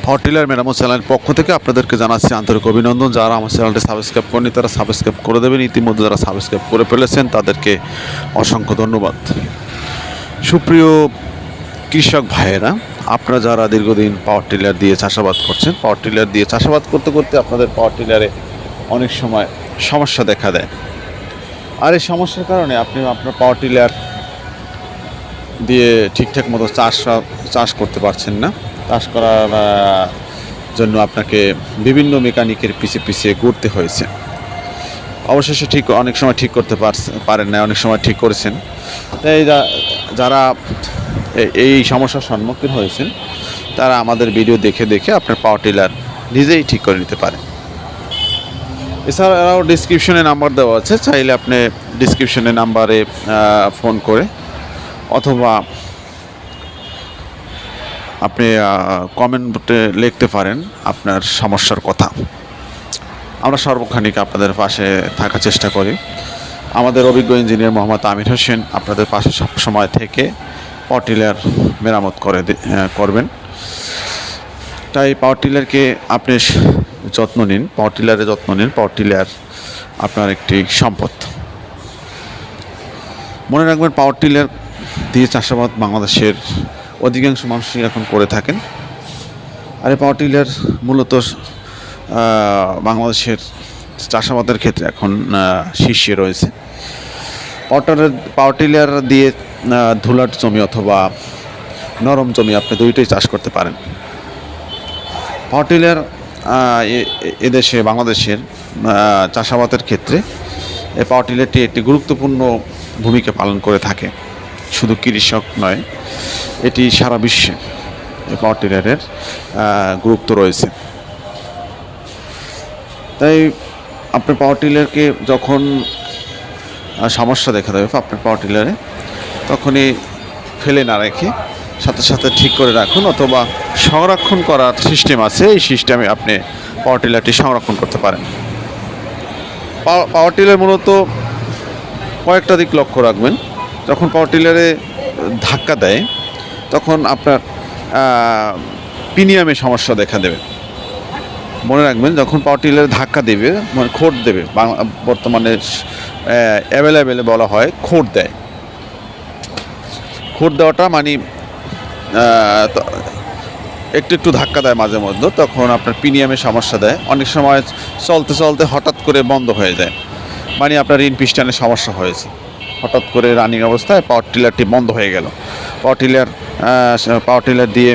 Power tiller মেরামত চ্যানেলের পক্ষ থেকে আপনাদেরকে জানাচ্ছি আন্তরিক অভিনন্দন। যারা আমার চ্যানেলটি সাবস্ক্রাইব করেনি তারা সাবস্ক্রাইব করে দেবেন। ইতিমধ্যে যারা সাবস্ক্রাইব করে ফেলেছেন তাদেরকে অসংখ্য ধন্যবাদ। সুপ্রিয় কৃষক ভাইয়েরা, আপনারা যারা দীর্ঘদিন পাওয়ার টিলার দিয়ে চাষাবাদ করছেন, পাওয়ার টিলার দিয়ে চাষাবাদ করতে করতে আপনাদের পাওয়ার টিলারে অনেক সময় সমস্যা দেখা দেয়। আর এই সমস্যার কারণে আপনি আপনার পাওয়ার টিলার দিয়ে ঠিকঠাক মতো চাষ করতে পারছেন না। চাষ করার জন্য আপনাকে বিভিন্ন মেকানিকের পিছিয়ে ঘুরতে হয়েছে। অবশেষে অনেক সময় ঠিক করতে পারেন না, অনেক সময় ঠিক করেছেন। তাই যারা এই সমস্যার সম্মুখীন হয়েছেন তারা আমাদের ভিডিও দেখে আপনার পাওয়ার টিলার নিজেই ঠিক করে নিতে পারেন। এছাড়াও ডিসক্রিপশনে নাম্বার দেওয়া আছে, চাইলে আপনি ডিসক্রিপশনে নাম্বারে ফোন করে অথবা আপনি কমেন্টে লিখতে পারেন আপনার সমস্যার কথা। আমরা সর্বক্ষণিক আপনাদের পাশে থাকার চেষ্টা করি। আমাদের অভিজ্ঞ ইঞ্জিনিয়ার মোহাম্মদ আমির হোসেন আপনাদের পাশে সবসময় থেকে পাওয়ার টিলার মেরামত করবেন। তাই পাওয়ার টিলারকে আপনি যত্ন নিন, পাওয়ার টিলারের যত্ন নিন। পাওয়ার টিলার আপনার একটি সম্পদ। মনে রাখবেন, পাওয়ার টিলার দিয়ে চাষাবাদ বাংলাদেশের অধিকাংশ মানুষই এখন করে থাকেন। আর এই পাওয়ার টিলার মূলত বাংলাদেশের চাষাবাদের ক্ষেত্রে এখন শীর্ষে রয়েছে। পাওয়ার টিলার দিয়ে ধুলাট জমি অথবা নরম জমি আপনি দুইটাই চাষ করতে পারেন। পাওয়ার টিলার এদেশে বাংলাদেশের চাষাবাদের ক্ষেত্রে এই পাওয়ার টিলারটি একটি গুরুত্বপূর্ণ ভূমিকা পালন করে থাকে। শুধু কৃষক নয়, এটি সারা বিশ্বে এই পাওয়ার টিলারের গুরুত্ব রয়েছে। তাই আপনার পাওয়ার টিলারকে যখন সমস্যা দেখা দেবে আপনার পাওয়ার টিলারে, তখনই ফেলে না রেখে সাথে সাথে ঠিক করে রাখুন, অথবা সংরক্ষণ করার সিস্টেম আছে, এই সিস্টেমে আপনি পাওয়ার টিলারটি সংরক্ষণ করতে পারেন। পাওয়ার টিলার মূলত কয়েকটা দিক লক্ষ্য রাখবেন। যখন পাওয়ার টিলারে ধাক্কা দেয় তখন আপনার পিনিয়ামে সমস্যা দেখা দেবে। মনে রাখবেন, যখন পাওয়ার টিলারে ধাক্কা দেবে মানে খোঁট দেবে, বর্তমানে অ্যাভেলেবেলে বলা হয় খোঁট দেয়। খোঁট দেওয়াটা মানে একটু ধাক্কা দেয় মাঝে মধ্যে, তখন আপনার পিনিয়ামে সমস্যা দেয়। অনেক সময় চলতে হঠাৎ করে বন্ধ হয়ে যায়, মানে আপনার রিন পিস্টনের সমস্যা হয়েছে। হঠাৎ করে রানিং অবস্থায় পাওয়ার টিলারটি বন্ধ হয়ে গেল। পাওয়ার টিলার দিয়ে